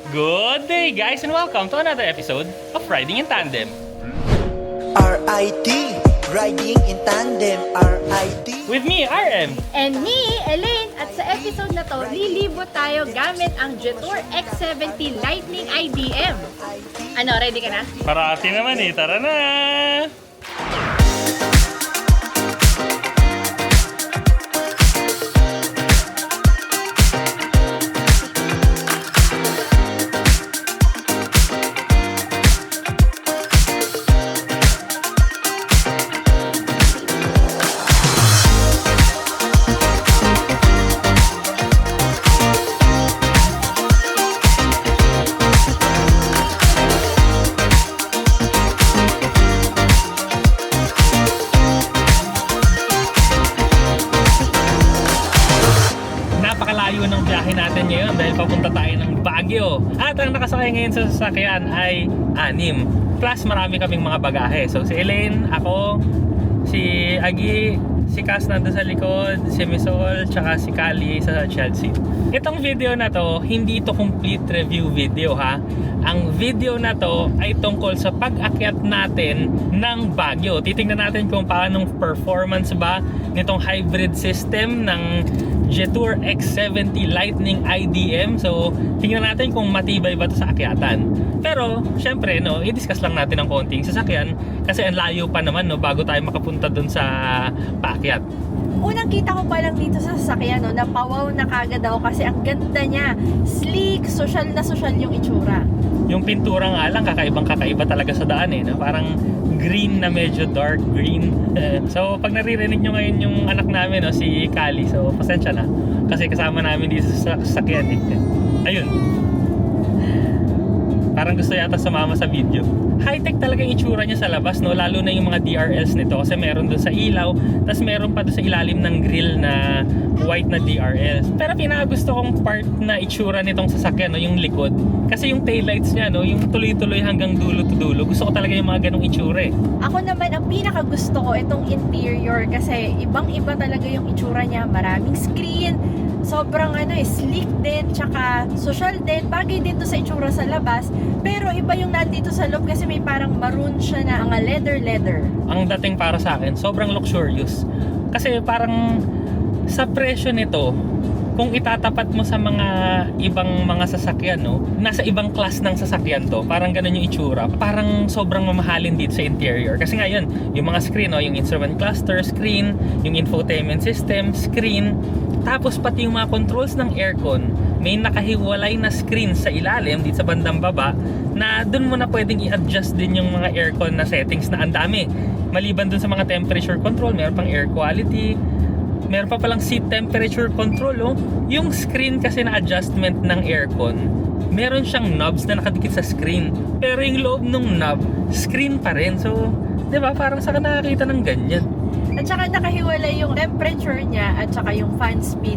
Good day, guys, and welcome to another episode of Riding in Tandem. RIT, Riding in Tandem, RIT. With me, RM. And me, Elaine, at sa episode na to, lilibot tayo gamit ang Jetour X70 Lightning IDM. Ano, ready ka na? Parati naman eh, tara na! Napakalayo ng biyahe natin ngayon dahil papunta tayo ng Baguio. At ang nakasakay ngayon sa sasakyan ay 6. Plus marami kaming mga bagahe. So si Elaine, ako, si Agi, si Cass nandun sa likod, si Misol, tsaka si Kali sa child seat. Itong video na to, hindi ito complete review video ha. Ang video na to ay tungkol sa pag-akyat natin ng Baguio. Titingnan natin kung paanong performance ba nitong hybrid system ng Jetour X70 Lightning IDM. So, tingnan natin kung matibay ba ito sa akyatan. Pero, syempre, no, i-discuss lang natin ang konting sasakyan kasi ang layo pa naman no, bago tayo makapunta dun sa paakyat. Unang kita ko pa lang dito sa sasakyan, no, napawaw na kagad ako kasi ang ganda niya. Sleek, social na social yung itsura. Yung pintura nga lang, kakaiba talaga sa daan eh. No? Parang green na medyo dark green. So, pag naririnig nyo ngayon yung anak namin, no, si Kali, so pasensya na. Kasi kasama namin dito sa sasakyan eh. Ayun. Parang gusto yata sumama sa video. High-tech talaga yung itsura niya sa labas, no? Lalo na yung mga DRLs nito kasi meron doon sa ilaw, tapos meron pa doon sa ilalim ng grill na white na DRLs. Pero pinakagusto kong part na itsura nitong sasakyan, no? Yung likod. Kasi yung taillights niya, no? Yung tuloy-tuloy hanggang dulo to dulo. Gusto ko talaga yung mga ganong itsura eh. Ako naman, ang pinakagusto ko itong interior kasi ibang-iba talaga yung itsura niya. Maraming screen, sobrang sleek din, tsaka social din. Bagay din to sa itsura sa labas. Pero iba yung nandito sa loob kasi may parang maroon siya na ang leather. Ang dating para sa akin, sobrang luxurious. Kasi parang sa presyo nito, kung itatapat mo sa mga ibang mga sasakyan, no, nasa ibang class ng sasakyan to, parang ganun yung itsura. Parang sobrang mamahalin dito sa interior. Kasi nga yun, yung mga screen, no, yung instrument cluster, screen, yung infotainment system, screen, tapos pati yung mga controls ng aircon, may nakahiwalay na screen sa ilalim, dito sa bandang baba, na dun mo na pwedeng i-adjust din yung mga aircon na settings na ang dami. Maliban dun sa mga temperature control, meron pang air quality, meron pa palang seat temperature control, oh. Yung screen kasi na adjustment ng aircon, meron siyang knobs na nakadikit sa screen. Pero yung loob ng knob, screen pa rin. So, di ba, parang saan ka nakakita ng ganyan? At saka nakahiwalay yung temperature niya at saka yung fan speed.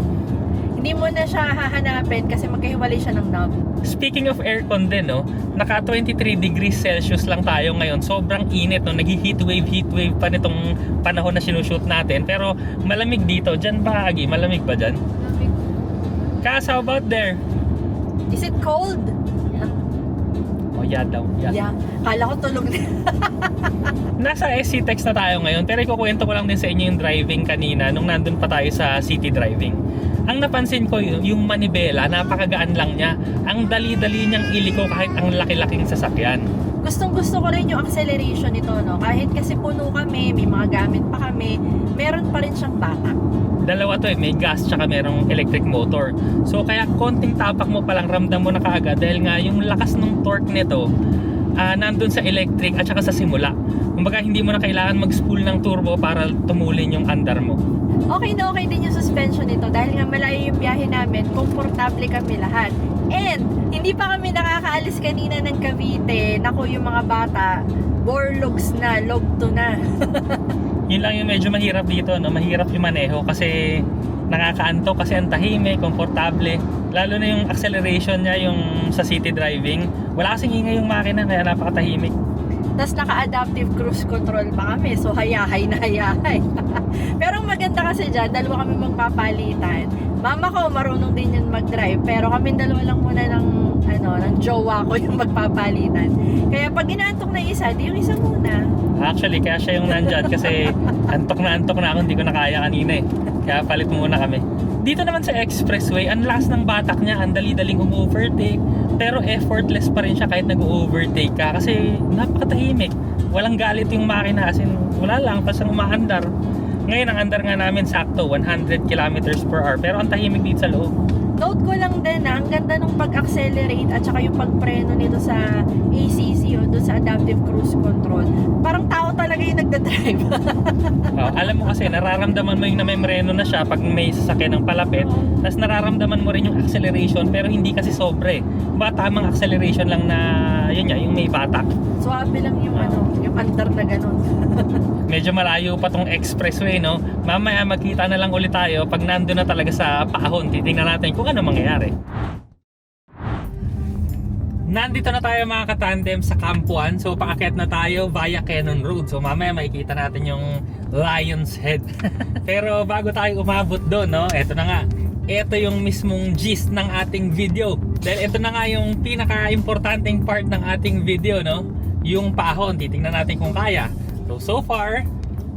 Hindi mo na siya hahanapin kasi magkahiwalay siya ng knob. Speaking of aircon din, no, naka 23 degrees Celsius lang tayo ngayon. Sobrang init, no, nag-heat wave pa nitong panahon na sinushoot natin. Pero malamig dito. Diyan ba, Agi? Malamig ba dyan? Cass, how about there? Is it cold? Oh, yeah daw. Yeah. Kala ko tulog na. Nasa SC Text na tayo ngayon, pero ikukwento ko lang din sa inyo yung driving kanina nung nandun pa tayo sa city driving. Ang napansin ko yung manibela, napakagaan lang niya. Ang dali-dali niyang iliko kahit ang laki-laking sasakyan. Gustong-gusto ko rin yung acceleration nito, no? Kahit kasi puno kami, may mga gamit pa kami, meron pa rin siyang batak. Dalawa to eh, may gas tsaka merong electric motor. So kaya konting tapak mo palang ramdam mo na kaagad dahil nga yung lakas ng torque nito nandun sa electric at saka sa simula. Kumbaga hindi mo na kailangan mag-spool ng turbo para tumulin yung andar mo. Okay na okay din yung suspension nito dahil nga malayo yung biyahe namin, komportable kami lahat. And hindi pa kami nakakaalis kanina ng Cavite. Naku, yung mga bata, borlogs na, logto na. Yun lang yung medyo mahirap dito, no? Mahirap yung maneho kasi nakakaantok kasi ang tahimik, komportable. Lalo na yung acceleration niya, yung sa city driving. Wala kasing ingay yung makina, kaya napakatahimik. Tapos naka-adaptive cruise control pa kami. So hayahay na hayahay. Pero ang maganda kasi dyan, dalawa kami magpapalitan. Mama ko marunong din yan mag-drive. Pero kami dalawa lang muna ng ng jowa ko yung magpapalitan. Kaya pag inaantok na isa, di yung isa muna. Actually, kaya siya yung nandyan kasi antok na ako, hindi ko na kaya kanina eh. Kaya palit muna kami. Dito naman sa expressway, ang lakas ng batak niya, ang dali-daling overtake. Pero effortless pa rin siya kahit nag-overtake ka kasi napakatahimik. Walang galit yung makina, as in, wala lang, pasang umaandar. Ngayon ang andar nga namin sakto 100 kilometers per hour, pero ang tahimik dito sa loob. Note ko lang din ang ganda nung pag-accelerate at saka yung pagpreno nito sa ACC o doon sa Adaptive Cruise Control. Parang tao talaga yung nagdadrive. Alam mo kasi, nararamdaman mo yung namemreno na siya pag may sasakyan ng palapit. Tapos nararamdaman mo rin yung acceleration, pero hindi kasi sobre. Tamang acceleration lang na, yun nga, yung may batak. Suwabe lang yung yung andar na ganun. Medyo malayo pa tong expressway, no? Mamaya magkita na lang ulit tayo pag nandun na talaga sa paahon. Titingnan natin kung ano mangyayari. Nandito na tayo mga katandem sa Campuan. So paakyat na tayo via Cannon Road. So mamaya makikita natin yung Lion's Head. Pero bago tayo umabot doon, no? Eto na nga. Ito yung mismong gist ng ating video. Dahil ito na nga yung pinaka-importanting part ng ating video, no? Yung paahon. Titingnan natin kung kaya. So far,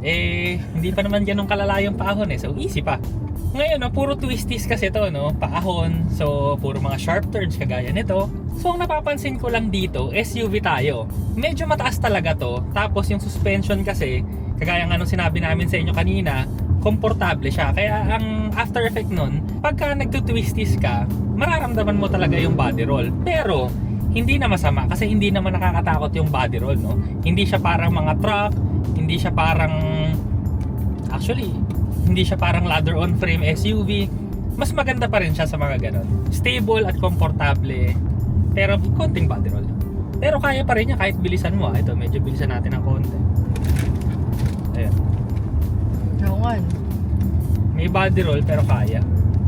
hindi pa naman ganun kalala yung paahon eh. So easy pa. Ngayon, no, puro twisties kasi to, no? Paahon. So puro mga sharp turns kagaya nito. So ang napapansin ko lang dito, SUV tayo. Medyo mataas talaga to. Tapos yung suspension kasi, kagaya nga nung sinabi namin sa inyo kanina, komportable siya. Kaya ang after effect nun, pagka nagtutwisties ka, mararamdaman mo talaga yung body roll. Pero hindi na masama kasi hindi naman nakakatakot yung body roll, no? Hindi siya parang mga truck, hindi siya parang hindi siya parang ladder on frame SUV. Mas maganda pa rin siya sa mga ganon. Stable at komportable, pero konting body roll. Pero kaya pa rin niya kahit bilisan mo. Ito, medyo bilisan natin ng konti. Ayan. Oo nga. May body roll pero kaya.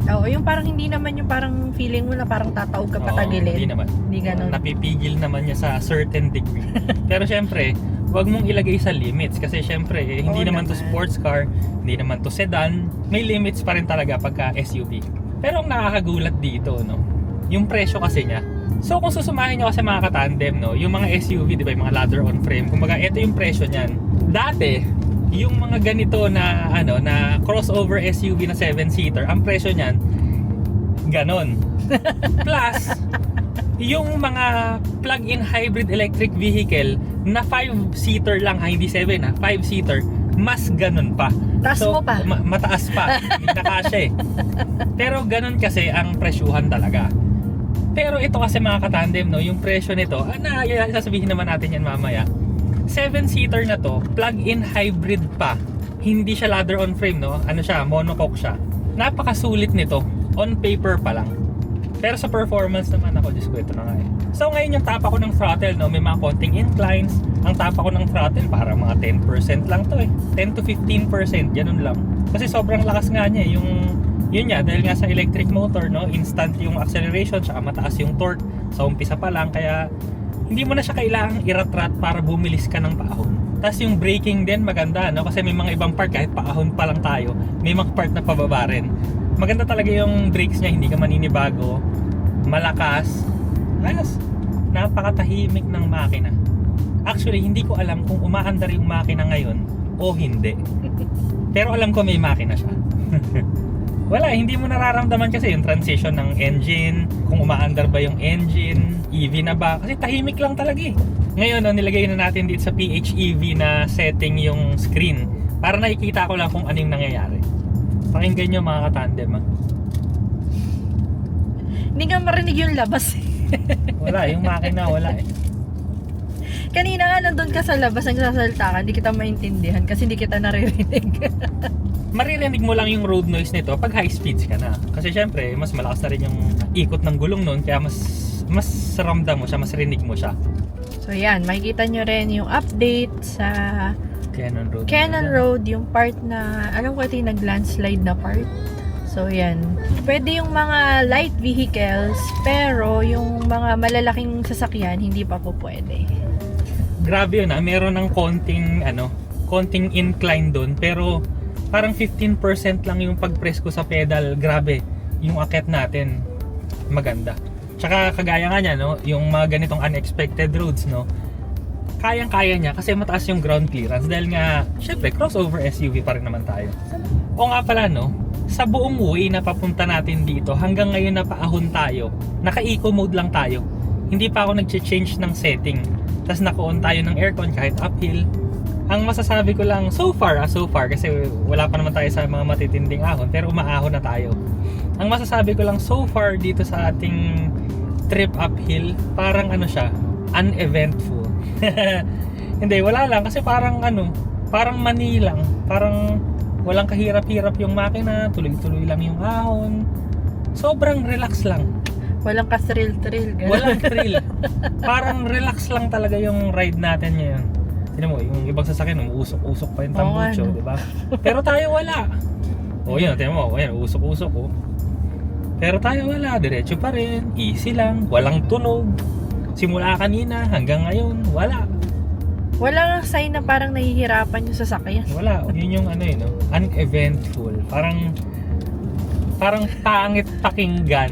Oo, yung parang hindi naman yung parang feeling mo na parang tataog ka patagilid. Hindi naman. Hindi ganun. Napipigil naman niya sa certain degree. Pero syempre, wag mong ilagay sa limits kasi syempre, hindi Oo naman to naman. sports car, hindi naman to sedan. May limits pa rin talaga pagka SUV. Pero ang nakakagulat dito, no, yung presyo kasi niya. So kung susumahin nyo kasi mga katandem, no, yung mga SUV, di ba, yung mga ladder on frame, kumbaga ito yung presyo niyan. Dati, yung mga ganito na na crossover SUV na 7-seater, ang presyo niyan ganon. Plus yung mga plug-in hybrid electric vehicle na 5-seater lang, hindi 7 5-seater, mas ganon pa. Taas mo pa. Mataas pa. Hindi na kasya eh. Pero ganon kasi ang presyuhan talaga. Pero ito kasi mga katandem, no, yung presyo nito, sasabihin naman natin yan mamaya. 7-seater na to, plug-in hybrid pa. Hindi siya ladder on frame, no? Ano siya, monocoque siya. Napakasulit nito, on paper pa lang. Pero sa performance naman ako, Diyos ko, ito na nga eh. So ngayon yung tapa ko ng throttle, no, may mga konting inclines. Ang tapa ko ng throttle, para mga 10% lang to eh. 10 to 15%, ganun lang. Kasi sobrang lakas nga niya, yun nga, dahil nga sa electric motor, no, instant yung acceleration, tsaka mataas yung torque sa umpisa pa lang, kaya hindi mo na siya kailangang iratrat para bumilis ka ng paahon. Tapos yung braking din maganda, no? Kasi may mga ibang part kahit paahon pa lang tayo, may mga part na pababa rin. Maganda talaga yung brakes niya, hindi ka maninibago, malakas. Ayos, napakatahimik ng makina. Actually, hindi ko alam kung umaandar yung makina ngayon o hindi. Pero alam ko may makina siya. Wala, hindi mo nararamdaman kasi yung transition ng engine, kung umaandar ba yung engine, EV na ba, kasi tahimik lang talaga eh. Ngayon, no, nilagay na natin dito sa PHEV na setting yung screen para nakikita ko lang kung ano yung nangyayari. Pakinggan nyo mga katandem, ha? Hindi ka marinig yung labas eh. Wala, yung makina wala eh. Kanina nga nandun ka sa labas, nagsasalita ka, hindi kita maintindihan kasi hindi kita naririnig. Maririnig mo lang yung road noise nito pag high speeds ka na. Kasi syempre, mas malakas na rin yung ikot ng gulong nun, kaya mas ramdam mo siya, mas rinig mo siya. So yan, makikita nyo rin yung update sa Cannon Road, yung part na, alam ko ito yung nag-landslide na part. So yan, pwede yung mga light vehicles, pero yung mga malalaking sasakyan, hindi pa po pwede. Grabe yun, meron ng konting incline doon, pero parang 15% lang yung pag-press ko sa pedal. Grabe, yung akyat natin maganda. Tsaka kagaya nga niya, no, yung mga ganitong unexpected roads, no, kayang-kaya niya kasi mataas yung ground clearance dahil nga, syempre, crossover SUV pa rin naman tayo. O nga pala, no, sa buong way na papunta natin dito, hanggang ngayon na paahon tayo, naka-eco mode lang tayo. Hindi pa ako nag-change ng setting. Tapos naka-on tayo ng aircon kahit uphill. Ang masasabi ko lang, so far, kasi wala pa naman tayo sa mga matitinding ahon, pero umaahon na tayo. Ang masasabi ko lang, so far dito sa ating trip uphill, parang ano siya, uneventful. Hindi, wala lang, kasi parang parang mani lang, parang walang kahirap-hirap yung makina, tuloy-tuloy lang yung ahon. Sobrang relax lang. Walang ka-thrill-thrill. Walang thrill. Parang relax lang talaga yung ride natin ngayon. Tignan mo, yung ibang sasakyan, usok-usok pa yung tambucho, di ba? Pero tayo wala. O yun, tignan mo, ayan, usok-usok oh. Pero tayo wala, diretso pa rin, easy lang, walang tunog. Simula kanina hanggang ngayon, wala. Wala nga sign na parang nahihirapan yung sasakyan. Wala, yun yung no? Uneventful. Parang pangit pakinggan.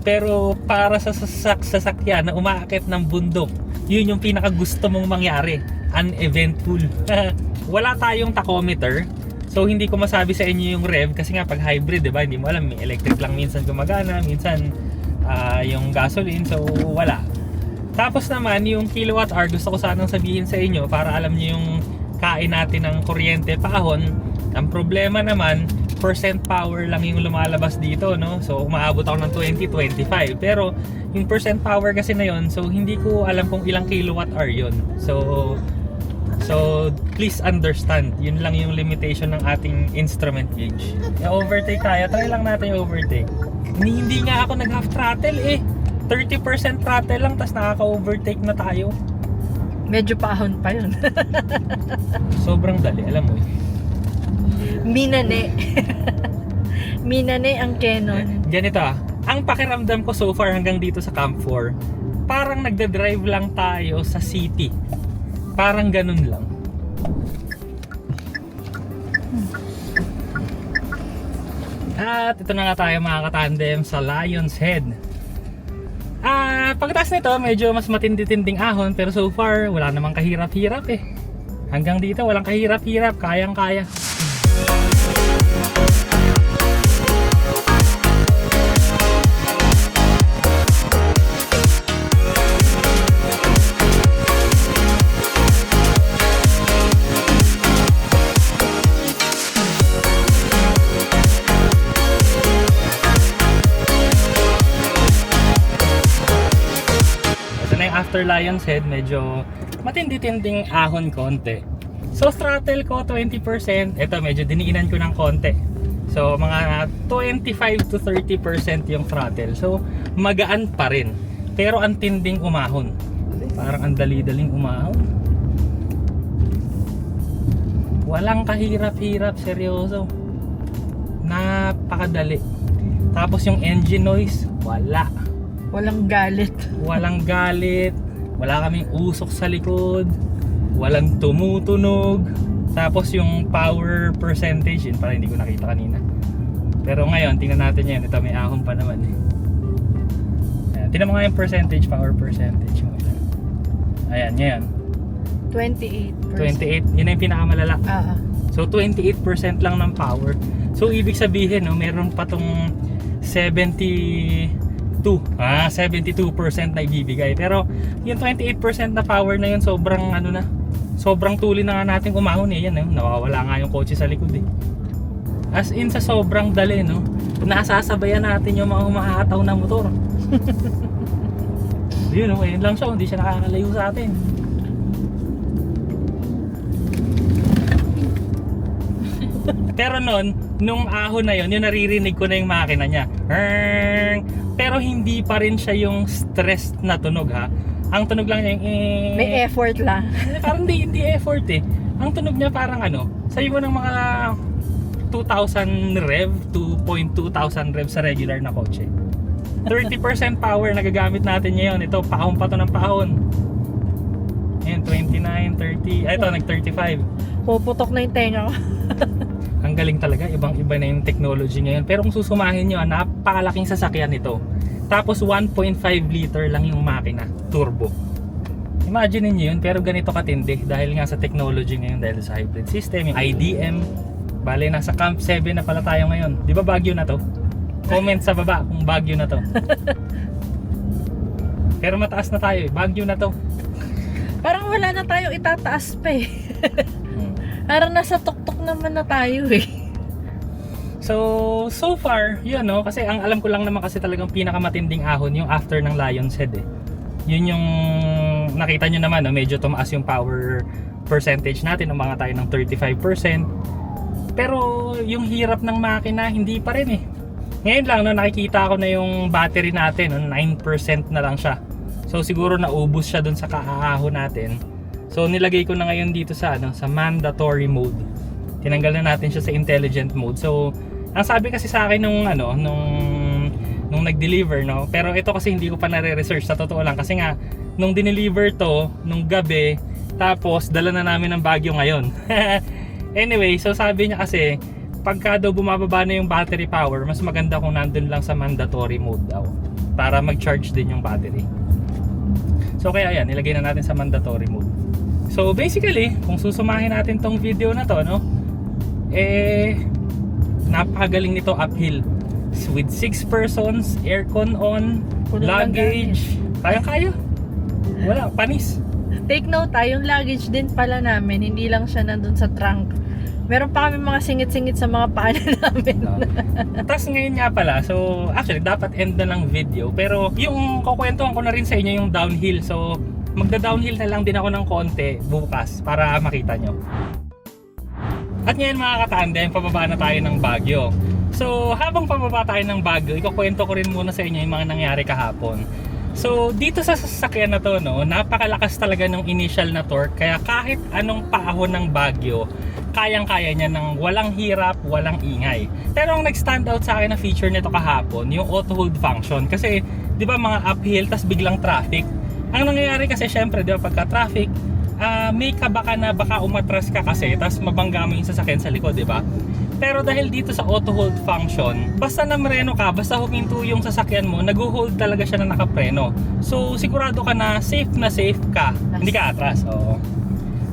Pero para sa sasakyan na umaakit ng bundok, yun yung pinaka gusto mong mangyari. Uneventful. Wala tayong tachometer. So hindi ko masabi sa inyo yung rev kasi nga pag hybrid, 'di ba? Hindi mo alam, may electric lang minsan gumagana, minsan yung gasoline, so wala. Tapos naman yung kilowatt hour, gusto ko sanang sabihin sa inyo para alam niyo yung kain natin ng kuryente paahon. Ang problema naman, percent power lang yung lumalabas dito, no? So umaabot ako ng 20-25. Pero yung percent power kasi na yon, so hindi ko alam kung ilang kilowatt hour yon. So please understand, yun lang yung limitation ng ating instrument gauge. I-overtake kaya, try lang natin i-overtake. Hindi nga ako nag-half throttle eh. 30% throttle lang, tas nakaka-overtake na tayo. Medyo paahon pa yun. Sobrang dali, alam mo eh. Minane. Minane ang Canon. Ganito ang pakiramdam ko so far hanggang dito sa Camp 4, parang nagda-drive lang tayo sa city. Parang ganun lang. At ito na nga tayo mga katandem sa Lion's Head. Pagkatapos nito, medyo mas matindi-tinding ahon, pero so far wala namang kahirap-hirap eh. Hanggang dito walang kahirap-hirap, kayang-kaya. After Lion's Head, medyo matindi-tinding ahon konti. So throttle ko 20%, ito medyo diniinan ko ng konti. So mga 25 to 30% yung throttle. So magaan pa rin. Pero ang tinding umahon. Parang ang dali-daling umahon. Walang kahirap-hirap, seryoso. Napakadali. Tapos yung engine noise, wala. Walang galit. Walang galit. Wala kaming usok sa likod. Walang tumutunog. Tapos yung power percentage, yun pala hindi ko nakita kanina. Pero ngayon, tingnan natin yan. Ito may ahon pa naman eh. Ayan, tingnan mo nga yung percentage, power percentage. Ayan, yan. 28%. 28. Yun na yung pinakamalala. So 28% lang ng power. So ibig sabihin, no, meron pa tong 72% na ibibigay. Pero yung 28% na power na yun, sobrang sobrang tuli na nga natin umahon eh. Yan, nawawala nga yung kotse sa likod eh. As in sa sobrang dali, no, nasasabayan natin yung mga humahataw na motor. Yun, no, ayun lang siya, hindi siya nakakalayo sa atin. Pero nung ahon na yun, yung naririnig ko na yung makina niya. Pero hindi pa rin siya yung stressed na tunog ha. Ang tunog lang niya yung may effort lang. Parang hindi effort eh. Ang tunog niya parang sabi mo ng mga 2,000 rev, 2,200 rev sa regular na kotse. 30% power na gagamit natin ngayon. Ito, paahon pa to ng paahon. Ayan, 29, 30. Ito, nag-35. Puputok na yung tenga ko. Ang galing talaga, ibang-iba na yung technology ngayon. Pero kung susumahin nyo, napakalaking sasakyan ito. Tapos 1.5 liter lang yung makina, turbo. Imagine niyo yun, pero ganito katindi dahil nga sa technology ngayon, dahil sa hybrid system, yung IDM. Bale, nasa Camp 7 na pala tayo ngayon. Di ba Baguio na to? Comment sa baba kung Baguio na to. Pero mataas na tayo eh, Baguio na to. Parang wala na tayong itataas pa eh. Parang nasa tuktok naman na tayo eh. So far, yun no, kasi ang alam ko lang naman kasi talagang pinakamatinding ahon yung after ng Lion's Head eh. Yun yung nakita nyo naman, no? Medyo tumaas yung power percentage natin, umanga tayo ng 35%. Pero yung hirap ng makina, hindi pa rin eh. Ngayon lang, no, nakikita ko na yung battery natin, no, 9% na lang siya. So siguro naubos siya dun sa kaahon natin. So nilagay ko na ngayon dito sa, sa mandatory mode. Tinanggal na natin siya sa intelligent mode. So ang sabi kasi sa akin nung nag-deliver, no, pero ito kasi hindi ko pa nare-research sa totoo lang kasi nga nung dineliver to nung gabi, tapos dala na namin ng Baguio ngayon. Anyway, so sabi niya kasi pagka daw bumababa na yung battery power, mas maganda kung nandun lang sa mandatory mode daw para mag-charge din yung battery. So kaya yan, nilagay na natin sa mandatory mode. So basically, kung susumahin natin tong video na to, no, napakagaling nito uphill. With 6 persons, aircon on, Puno ng luggage, kaya-kaya. Wala, panis. Take note yung luggage din pala namin, hindi lang siya nandun sa trunk. Meron pa kami mga singit-singit sa mga paanan namin. Tapos ngayon nga pala, so actually dapat end na ng video, pero yung kukwentuhan ko na rin sa inyo yung downhill. So magda-downhill na lang din ako ng konti bukas para makita nyo. At ngayon mga katandem, pababa na tayo ng Baguio. So habang pababa tayo ng Baguio, ikukwento ko rin muna sa inyo yung mga nangyari kahapon. So dito sa sasakyan na to, no, napakalakas talaga ng initial na torque, kaya kahit anong paahon ng Baguio, kayang-kaya niya ng walang hirap, walang ingay. Pero ang nag-stand out sa akin na feature nito kahapon, yung auto hold function. Kasi, di ba mga uphill, tas biglang traffic. Ang nangyayari kasi syempre, di ba pagka traffic, may kabaka na baka umatras ka kasi, tas mabangga mo yung sasakyan sa likod, di ba? Pero dahil dito sa auto hold function, basta namreno ka, basta huminto yung sasakyan mo, nag-hold talaga siya na nakapreno. So, sigurado ka na safe ka. Hindi ka atras. Oo.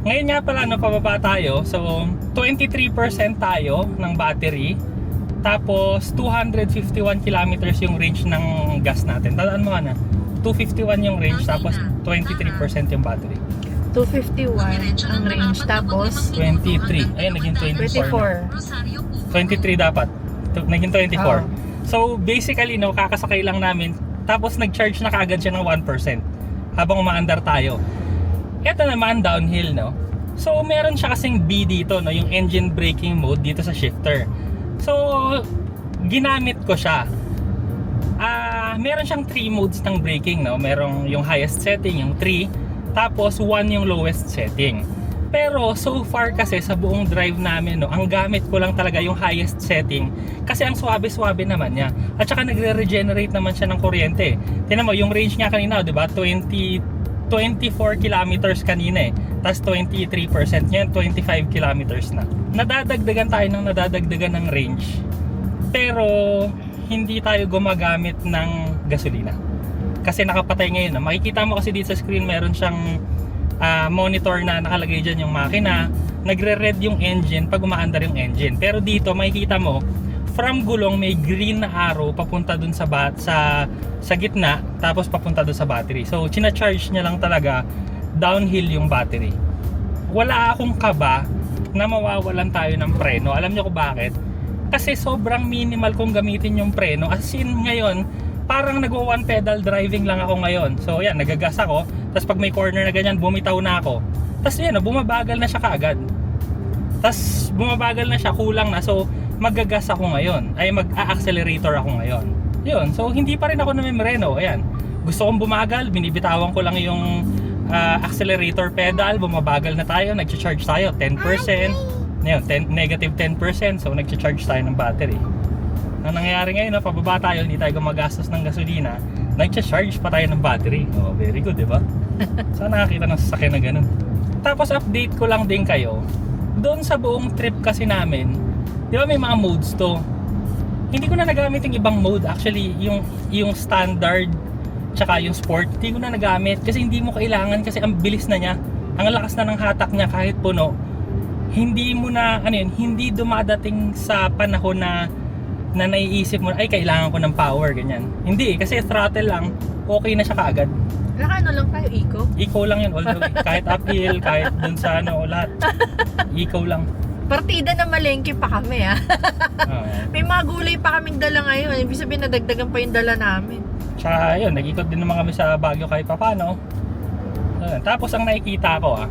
Ngayon nga pala, no, pababa tayo. So, 23% tayo ng battery. Tapos, 251 kilometers yung range ng gas natin. Tandaan mo ka na, 251 yung range, tapos 23% yung battery. 251 ang range, tapos 23. Ayun, naging 24. 23 dapat. Naging 24. Oh. So, basically, no, kakasakay lang namin. Tapos, nag-charge na kaagad siya ng 1% habang umaandar tayo. Ito naman, downhill, no? So, meron siya kasing B dito, no? Yung engine braking mode dito sa shifter. So, ginamit ko siya. Meron siyang 3 modes ng braking, no? Merong yung highest setting, yung 3. Tapos 1 yung lowest setting. Pero so far kasi sa buong drive namin, no, ang gamit ko lang talaga yung highest setting kasi ang swabe-swabe naman niya. At saka nagre-regenerate naman siya ng kuryente. Tingnan mo yung range niya kanina, 'di ba? 24 kilometers kanina eh. Tapos 23% niyan, 25 kilometers na. Nadadagdagan tayo ng range. Pero hindi tayo gumagamit ng gasolina. Kasi nakapatay ngayon. Makikita mo kasi dito sa screen meron siyang monitor na nakalagay dyan yung makina. Nagre-red yung engine pag umaandar yung engine. Pero dito makikita mo from gulong may green na arrow papunta dun sa gitna, tapos papunta dun sa battery. So china-charge niya lang talaga downhill yung battery. Wala akong kaba na mawawalan tayo ng preno. Alam niyo kung bakit? Kasi sobrang minimal kung gamitin yung preno. As in ngayon, parang nag-one pedal driving lang ako ngayon. So yan, nagagas ako. Tapos pag may corner na ganyan, bumitaw na ako. Tapos yan, bumabagal na siya kaagad. Tapos bumabagal na siya, kulang na. So magagas ako ngayon. Ay mag-a-accelerator ako ngayon. Yun, so hindi pa rin ako namimreno. Ayan, gusto kong bumagal, binibitawan ko lang yung accelerator pedal. Bumabagal na tayo, nag-charge tayo 10%. Ngayon, negative 10%. So nag-charge tayo ng battery. Ang nangyayari ngayon, no, pababa tayo, hindi tayo gumagastos ng gasolina, nag-charge pa tayo ng battery. Oh, very good, di ba? Sana nakakita ng sasakyan na ganun. Tapos update ko lang din kayo, doon sa buong trip kasi namin, di ba may mga modes to? hindi ko na nagamit yung ibang mode. Actually, yung standard tsaka yung sport, hindi ko na nagamit kasi hindi mo kailangan kasi ang bilis na niya. Ang lakas na ng hatak niya kahit puno. Hindi mo na, hindi dumadating sa panahon na naiisip mo, ay kailangan ko ng power, ganyan. Hindi, kasi throttle lang, okay na siya kaagad. Ano lang tayo, eco? Eco lang yun all the way. Kahit uphill, kahit dun sa lahat. Eco lang. Partida na malengke pa kami May mga gulay pa kaming dala ngayon. Ibig sabihin nadagdagan pa yung dala namin. Tsaka yun, nag-ikot din naman kami sa Baguio kahit papano. Tapos ang nakikita ko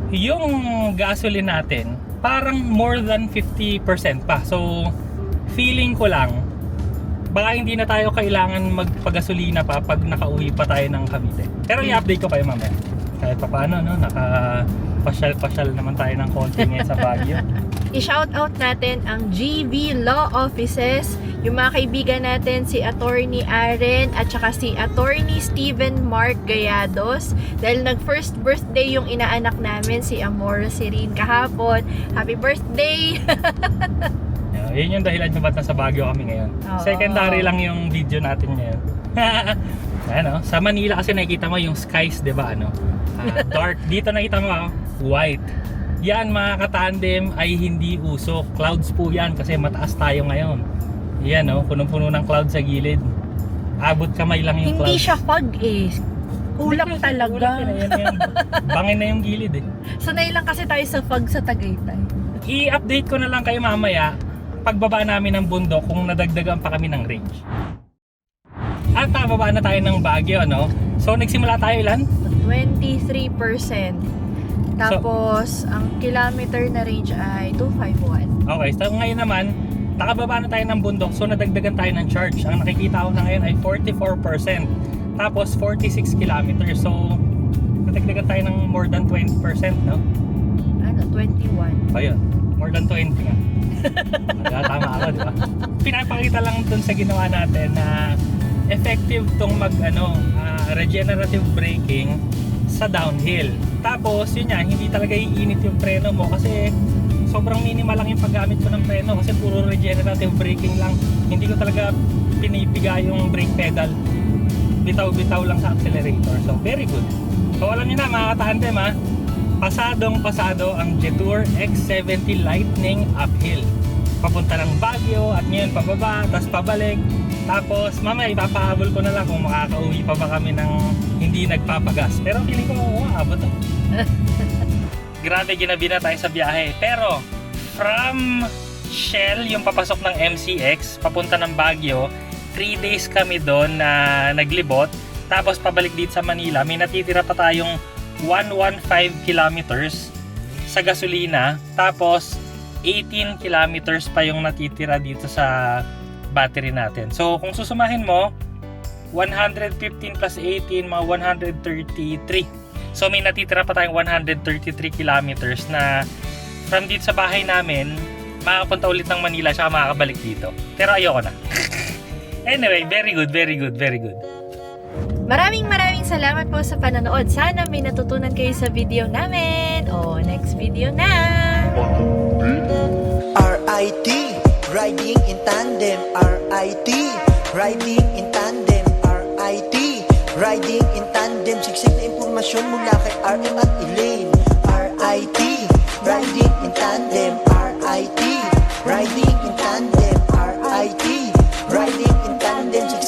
yung gasoline natin, parang more than 50% pa. So, feeling ko lang, baka hindi na tayo kailangan magpagasolina pa pag nakauwi pa tayo ng Cavite. Pero i-update ko kayo mamaya. Kahit papano, nakapasyal-pasyal naman tayo ng konti ngayon sa Baguio. I-shoutout natin ang GV Law Offices, yung mga kaibigan natin si Attorney Aren at saka si Attorney Steven Mark Gayados, dahil nag first birthday yung inaanak namin si Amora Sirin kahapon. Happy birthday! Yun yung dahilan kung ba't nasa Baguio kami ngayon. Oo. Secondary lang yung video natin ngayon. Sa Manila kasi nakikita mo yung skies, di ba? Dark. Dito nakita mo, white. Yan mga katandem ay hindi usok. Clouds po yan kasi mataas tayo ngayon. Yan punong-puno ng cloud sa gilid. Abot kamay lang yung clouds. Hindi siya fog Ulap talaga. Bangin na yung gilid Sanay lang kasi tayo sa fog sa Tagaytay. I-update ko na lang kayo mamaya pagbaba namin ng bundok kung nadagdagan pa kami ng range. At pababa na tayo ng Baguio, So nagsimula tayo ilan? 23%. Tapos, ang kilometer na range ay 251. Okay, so ngayon naman, nakababa na tayo ng bundok, so nadagdagan tayo ng charge. Ang nakikita ko na ngayon ay 44%. Tapos 46 kilometers. So, nadagdagan tayo ng more than 20%, no? 21. Ayun, more than 20 nga. Tama ako, di ba? Pinapakita lang dun sa ginawa natin na effective tong regenerative braking sa downhill. Tapos yun nga, hindi talaga iinit yung preno mo kasi sobrang minimal lang yung paggamit ko ng preno kasi puro regenerative braking lang. Hindi ko talaga pinipiga yung brake pedal. Bitaw-bitaw lang sa accelerator. So very good. So alam niyo na mga katandem pasadong-pasado ang Jetour X70 Lightning uphill. Papunta ng Baguio at ngayon pababa, tapos pabalik. Tapos mamaya ipapahabol ko na lang kung makakauwi pa ba kami ng hindi nagpapagas. Pero feeling ko, abot Grabe, ginabi na tayo sa biyahe. Pero from Shell, yung papasok ng MCX, papunta ng Baguio, 3 days kami doon na naglibot. Tapos pabalik dito sa Manila, may natitira pa tayong 115 kilometers sa gasolina. Tapos 18 kilometers pa yung natitira dito sa battery natin. So kung susumahin mo, 115 plus 18, mga 133. So may natitira pa tayong 133 kilometers na from dito sa bahay namin, makapunta ulit ng Manila siya makakabalik dito. Pero ayoko na. Anyway, very good, very good, very good. Maraming salamat po sa panonood. Sana may natutunan kayo sa video namin. Next video na! RIT, riding in tandem. RIT, riding in tandem. RIT, riding in tandem. Siksik na impormasyon mula kay RM at Elaine. RIT, riding in tandem.